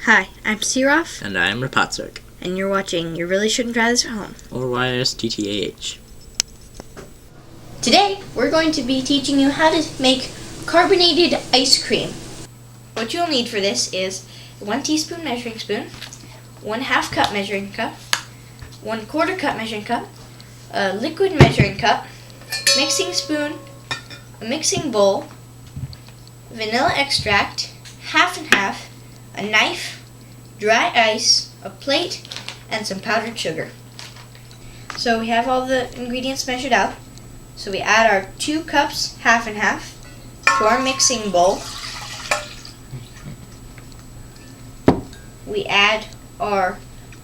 Hi, I'm Sirof. And I'm Rapatsuk. And you're watching You Really Shouldn't Try This at Home. Or YSTTAH. Today, we're going to be teaching you how to make carbonated ice cream. What you'll need for this is 1 teaspoon measuring spoon, 1/2 cup measuring cup, 1/4 cup measuring cup, a liquid measuring cup, mixing spoon, a mixing bowl, vanilla extract, half and half, a knife, dry ice, a plate, and some powdered sugar. So we have all the ingredients measured out. So we add our 2 cups, half and half, to our mixing bowl. We add our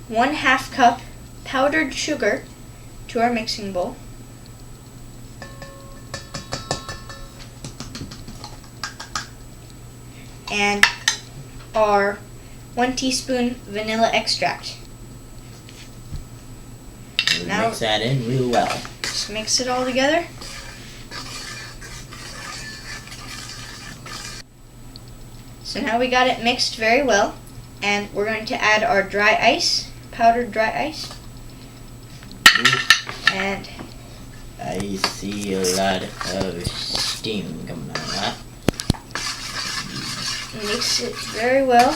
1/2 cup powdered sugar to our mixing bowl. And our 1 teaspoon vanilla extract. Now mix that in real well. Just mix it all together. So now we got it mixed very well, and we're going to add our dry ice, powdered dry ice. And I see a lot of steam coming out of that. Mix it very well.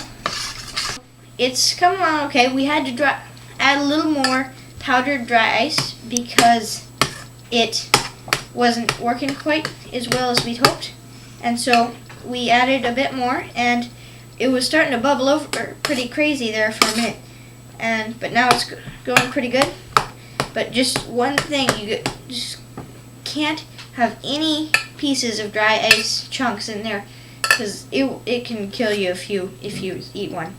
It's coming along okay. We had to add a little more powdered dry ice because it wasn't working quite as well as we'd hoped, and so we added a bit more, and it was starting to bubble over pretty crazy there for a minute, but now it's going pretty good. But just one thing, you just can't have any pieces of dry ice chunks in there, because it can kill you if you eat one.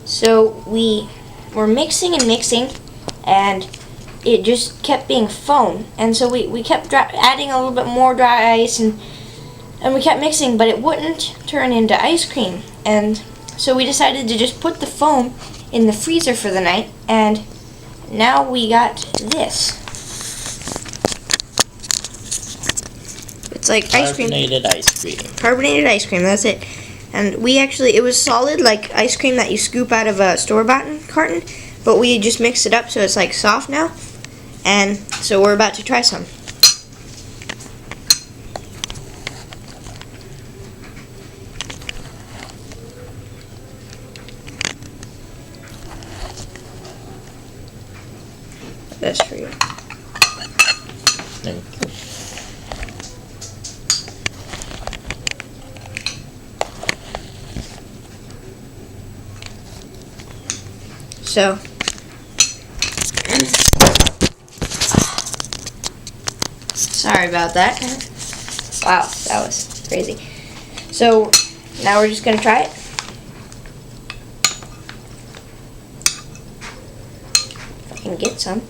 So we were mixing and mixing, and it just kept being foam, and so we kept adding a little bit more dry ice, and we kept mixing, but it wouldn't turn into ice cream. And so we decided to just put the foam in the freezer for the night, and now we got this. It's like ice cream. Carbonated ice cream. Carbonated ice cream, that's it. And it was solid, like ice cream that you scoop out of a store-bought carton, but we just mixed it up so it's like soft now. And so we're about to try some. That's for you. Thank you. So, sorry about that. Wow, that was crazy. So, now we're just going to try it. If I can get some.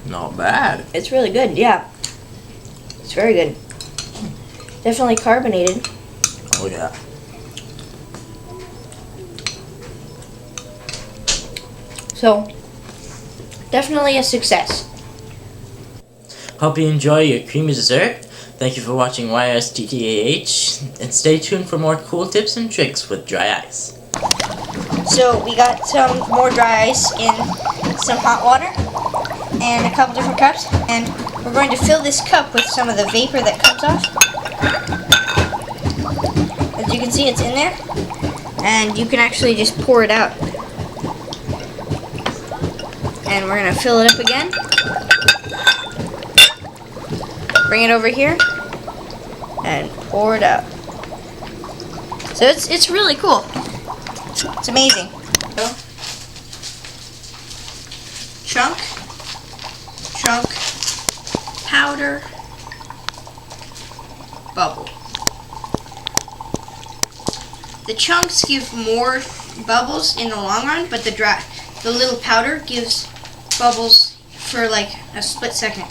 Not bad. It's really good, yeah. It's very good. Definitely carbonated. Oh yeah. So, definitely a success. Hope you enjoy your creamy dessert. Thank you for watching YSTTAH, and stay tuned for more cool tips and tricks with dry ice. So we got some more dry ice in some hot water and a couple different cups, and we're going to fill this cup with some of the vapor that comes off. As you can see, it's in there, and you can actually just pour it out. And we're going to fill it up again. Bring it over here and pour it out. So it's really cool. It's amazing. So, chunk, powder, bubble. The chunks give more bubbles in the long run, but the little powder gives bubbles for like a split second.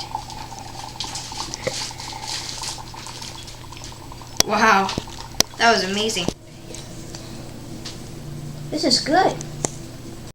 Wow, that was amazing. This is good.